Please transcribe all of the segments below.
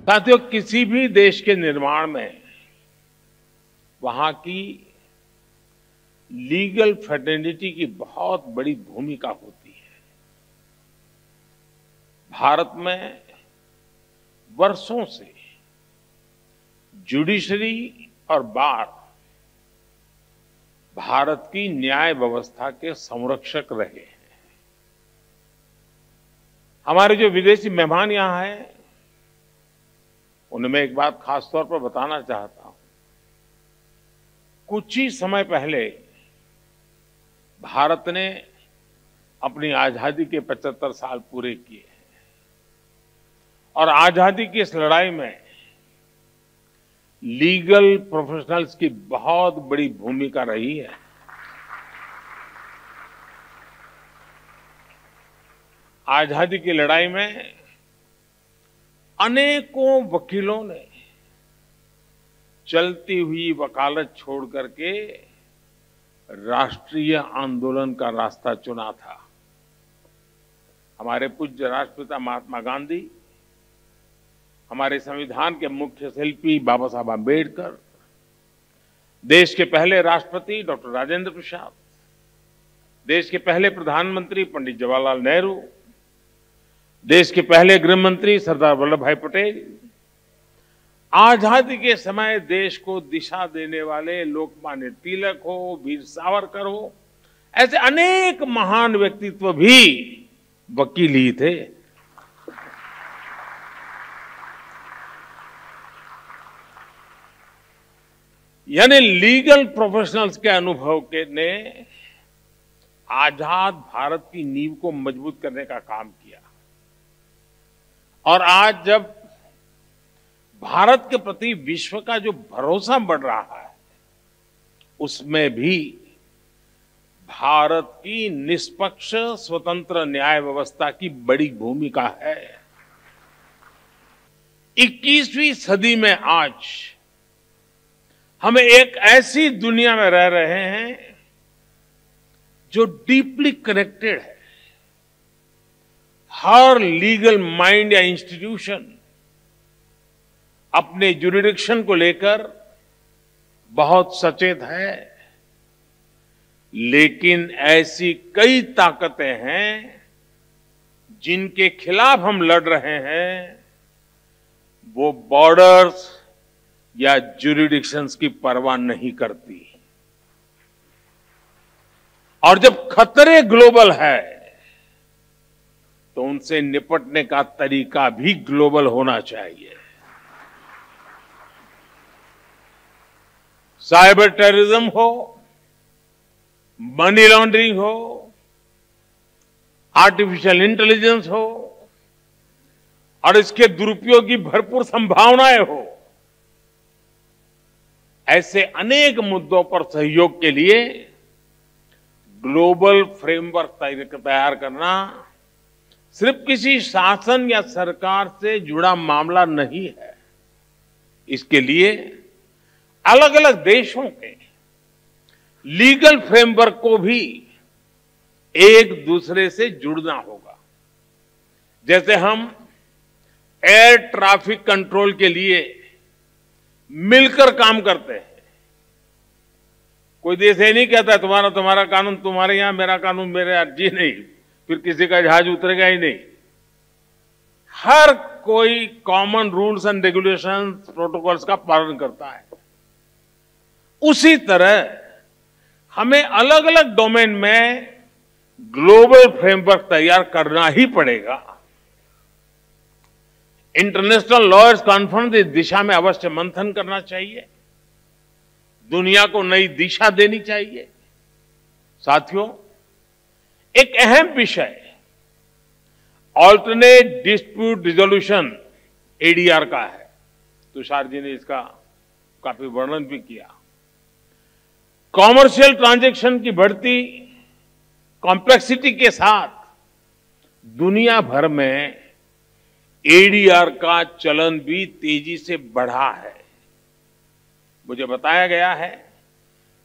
साथियों, किसी भी देश के निर्माण में वहां की लीगल फ्रेटर्निटी की बहुत बड़ी भूमिका होती है। भारत में वर्षों से जुडिशरी और बार भारत की न्याय व्यवस्था के संरक्षक रहे हैं। हमारे जो विदेशी मेहमान यहां हैं, उन्हें मैं एक बात खास तौर पर बताना चाहता हूं। कुछ ही समय पहले भारत ने अपनी आजादी के 75 साल पूरे किए हैं और आजादी की इस लड़ाई में लीगल प्रोफेशनल्स की बहुत बड़ी भूमिका रही है। आजादी की लड़ाई में अनेकों वकीलों ने चलती हुई वकालत छोड़ करके राष्ट्रीय आंदोलन का रास्ता चुना था। हमारे पूज्य राष्ट्रपिता महात्मा गांधी, हमारे संविधान के मुख्य शिल्पी बाबा साहब आंबेडकर, देश के पहले राष्ट्रपति डॉक्टर राजेंद्र प्रसाद, देश के पहले प्रधानमंत्री पंडित जवाहरलाल नेहरू, देश के पहले गृह मंत्री सरदार वल्लभ भाई पटेल, आजादी के समय देश को दिशा देने वाले लोकमान्य तिलक हो, वीर सावरकर हो, ऐसे अनेक महान व्यक्तित्व भी वकील ही थे। यानी लीगल प्रोफेशनल्स के अनुभव के ने आजाद भारत की नींव को मजबूत करने का काम किया। और आज जब भारत के प्रति विश्व का जो भरोसा बढ़ रहा है, उसमें भी भारत की निष्पक्ष स्वतंत्र न्याय व्यवस्था की बड़ी भूमिका है। 21वीं सदी में आज हम एक ऐसी दुनिया में रह रहे हैं जो डीपली कनेक्टेड है। हर लीगल माइंड या इंस्टीट्यूशन अपने ज्यूरिडिक्शन को लेकर बहुत सचेत है, लेकिन ऐसी कई ताकतें हैं जिनके खिलाफ हम लड़ रहे हैं, वो बॉर्डर्स या ज्यूरिडिक्शंस की परवाह नहीं करती। और जब खतरे ग्लोबल है तो उनसे निपटने का तरीका भी ग्लोबल होना चाहिए। साइबर टेररिज्म हो, मनी लॉन्ड्रिंग हो, आर्टिफिशियल इंटेलिजेंस हो और इसके दुरुपयोग की भरपूर संभावनाएं हो, ऐसे अनेक मुद्दों पर सहयोग के लिए ग्लोबल फ्रेमवर्क तैयार करना सिर्फ किसी शासन या सरकार से जुड़ा मामला नहीं है। इसके लिए अलग अलग देशों के लीगल फ्रेमवर्क को भी एक दूसरे से जुड़ना होगा। जैसे हम एयर ट्रैफिक कंट्रोल के लिए मिलकर काम करते हैं। कोई देश ये नहीं कहता तुम्हारा कानून तुम्हारे यहां, मेरा कानून मेरे यहां। जी नहीं, फिर किसी का जहाज उतरेगा ही नहीं। हर कोई common rules and regulations, protocols का पालन करता है। उसी तरह हमें अलग अलग डोमेन में ग्लोबल फ्रेमवर्क तैयार करना ही पड़ेगा। इंटरनेशनल लॉयर्स कॉन्फ्रेंस इस दिशा में अवश्य मंथन करना चाहिए, दुनिया को नई दिशा देनी चाहिए। साथियों, एक अहम विषय ऑल्टरनेट डिस्प्यूट रिजोल्यूशन एडीआर का है। तुषार जी ने इसका काफी वर्णन भी किया। कॉमर्शियल ट्रांजैक्शन की बढ़ती कॉम्प्लेक्सिटी के साथ दुनिया भर में एडीआर का चलन भी तेजी से बढ़ा है। मुझे बताया गया है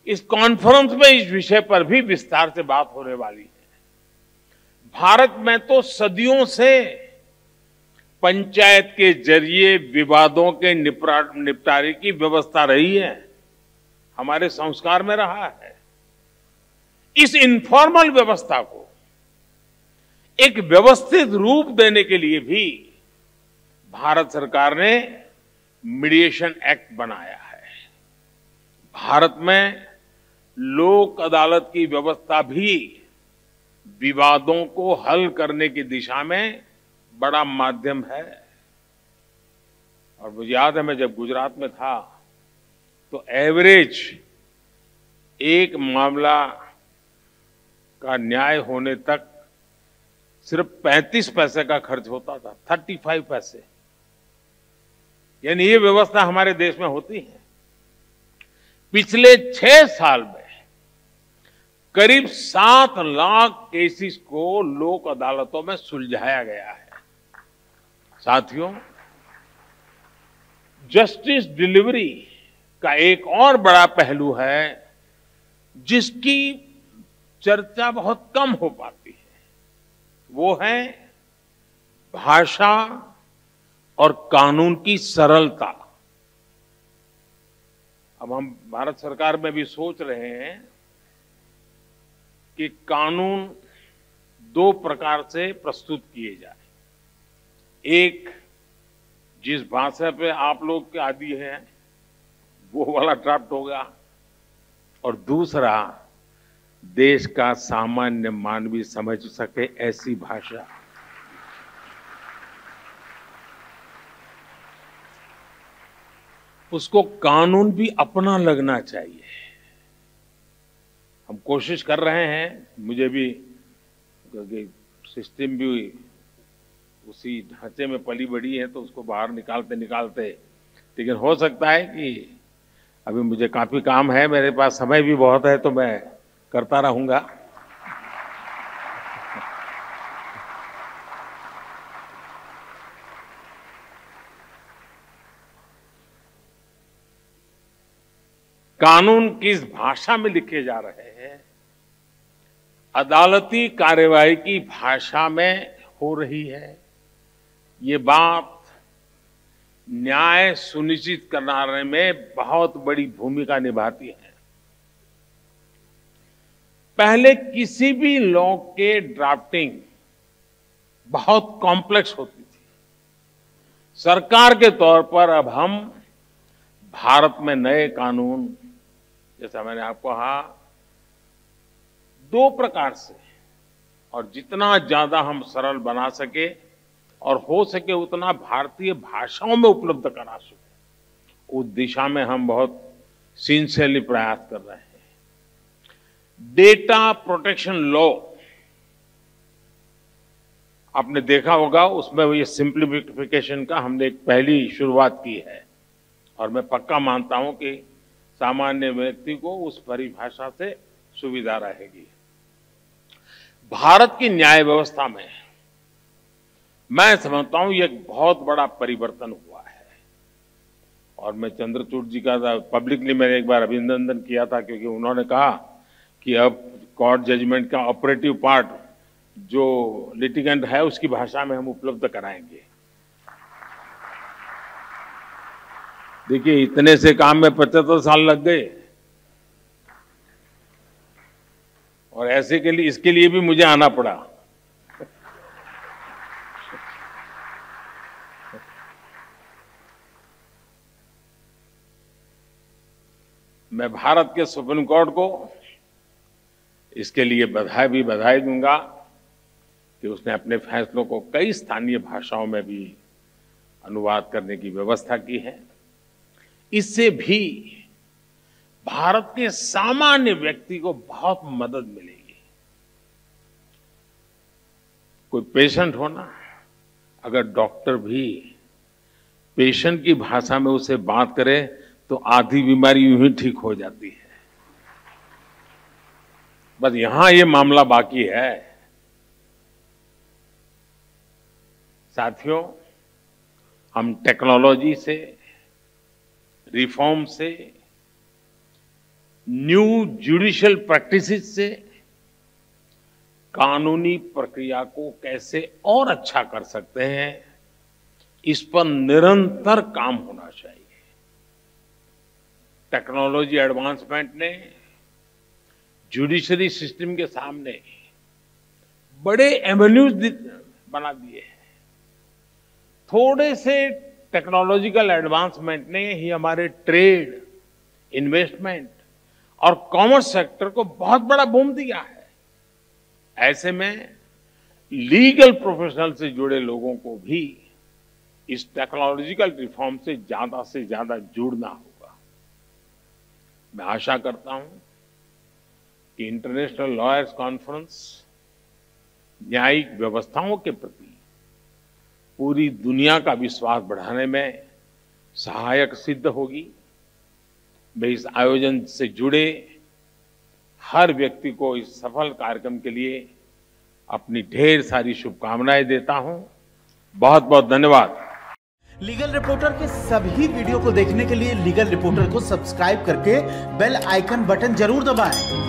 इस कॉन्फ्रेंस में इस विषय पर भी विस्तार से बात होने वाली है। भारत में तो सदियों से पंचायत के जरिए विवादों के निपटारे की व्यवस्था रही है, हमारे संस्कार में रहा है। इस इनफॉर्मल व्यवस्था को एक व्यवस्थित रूप देने के लिए भी भारत सरकार ने मीडिएशन एक्ट बनाया है। भारत में लोक अदालत की व्यवस्था भी विवादों को हल करने की दिशा में बड़ा माध्यम है। और मुझे याद है, मैं जब गुजरात में था तो एवरेज एक मामला का न्याय होने तक सिर्फ 35 पैसे का खर्च होता था, 35 पैसे। यानी ये व्यवस्था हमारे देश में होती है। पिछले 6 साल में करीब 7 लाख केसेस को लोक अदालतों में सुलझाया गया है। साथियों, जस्टिस डिलीवरी का एक और बड़ा पहलू है जिसकी चर्चा बहुत कम हो पाती है, वो है भाषा और कानून की सरलता। अब हम भारत सरकार में भी सोच रहे हैं कि कानून 2 प्रकार से प्रस्तुत किए जाए। एक, जिस भाषा पे आप लोग के आदी हैं वो वाला ड्राफ्ट होगा, और दूसरा देश का सामान्य मानवी समझ सके ऐसी भाषा। उसको कानून भी अपना लगना चाहिए। हम कोशिश कर रहे हैं, मुझे भी, क्योंकि सिस्टम भी उसी ढांचे में पली बड़ी है तो उसको बाहर निकालते निकालते, लेकिन हो सकता है कि अभी मुझे काफी काम है, मेरे पास समय भी बहुत है, तो मैं करता रहूंगा। कानून किस भाषा में लिखे जा रहे हैं, अदालती कार्यवाही की भाषा में हो रही है, ये बात न्याय सुनिश्चित कराने में बहुत बड़ी भूमिका निभाती है। पहले किसी भी लॉ के ड्राफ्टिंग बहुत कॉम्प्लेक्स होती थी। सरकार के तौर पर अब हम भारत में नए कानून, जैसा मैंने आपको कहा, 2 प्रकार से, और जितना ज्यादा हम सरल बना सके और हो सके उतना भारतीय भाषाओं में उपलब्ध करा सके, उस दिशा में हम बहुत सिंसियरली प्रयास कर रहे हैं। डेटा प्रोटेक्शन लॉ, आपने देखा होगा, उसमें ये सिंप्लीफिकेशन का हमने एक पहली शुरुआत की है, और मैं पक्का मानता हूं कि सामान्य व्यक्ति को उस परिभाषा से सुविधा रहेगी। भारत की न्याय व्यवस्था में मैं समझता हूं ये बहुत बड़ा परिवर्तन हुआ है, और मैं चंद्रचूड़ जी का पब्लिकली मैंने एक बार अभिनंदन किया था, क्योंकि उन्होंने कहा कि अब कोर्ट जजमेंट का ऑपरेटिव पार्ट जो लिटिगेंट है उसकी भाषा में हम उपलब्ध कराएंगे। देखिए, इतने से काम में 75 साल लग गए, और ऐसे के लिए, इसके लिए भी मुझे आना पड़ा। मैं भारत के सुप्रीम कोर्ट को इसके लिए बधाई दूंगा कि उसने अपने फैसलों को कई स्थानीय भाषाओं में भी अनुवाद करने की व्यवस्था की है। इससे भी भारत के सामान्य व्यक्ति को बहुत मदद मिलेगी। कोई पेशेंट हो ना, अगर डॉक्टर भी पेशेंट की भाषा में उसे बात करे तो आधी बीमारी यूं ही ठीक हो जाती है। बस यहां ये मामला बाकी है। साथियों, हम टेक्नोलॉजी से, रिफॉर्म से, न्यू जुडिशियल प्रैक्टिसेस से कानूनी प्रक्रिया को कैसे और अच्छा कर सकते हैं, इस पर निरंतर काम होना चाहिए। टेक्नोलॉजी एडवांसमेंट ने जुडिशरी सिस्टम के सामने बड़े एवेन्यूज बना दिए हैं। थोड़े से टेक्नोलॉजिकल एडवांसमेंट ने ही हमारे ट्रेड, इन्वेस्टमेंट और कॉमर्स सेक्टर को बहुत बड़ा बूम दिया है। ऐसे में लीगल प्रोफेशनल से जुड़े लोगों को भी इस टेक्नोलॉजिकल रिफॉर्म से ज्यादा जुड़ना होगा। मैं आशा करता हूं कि इंटरनेशनल लॉयर्स कॉन्फ्रेंस न्यायिक व्यवस्थाओं के प्रति पूरी दुनिया का विश्वास बढ़ाने में सहायक सिद्ध होगी। मैं इस आयोजन से जुड़े हर व्यक्ति को इस सफल कार्यक्रम के लिए अपनी ढेर सारी शुभकामनाएं देता हूं। बहुत बहुत धन्यवाद। लीगल रिपोर्टर के सभी वीडियो को देखने के लिए लीगल रिपोर्टर को सब्सक्राइब करके बेल आइकन बटन जरूर दबाएं।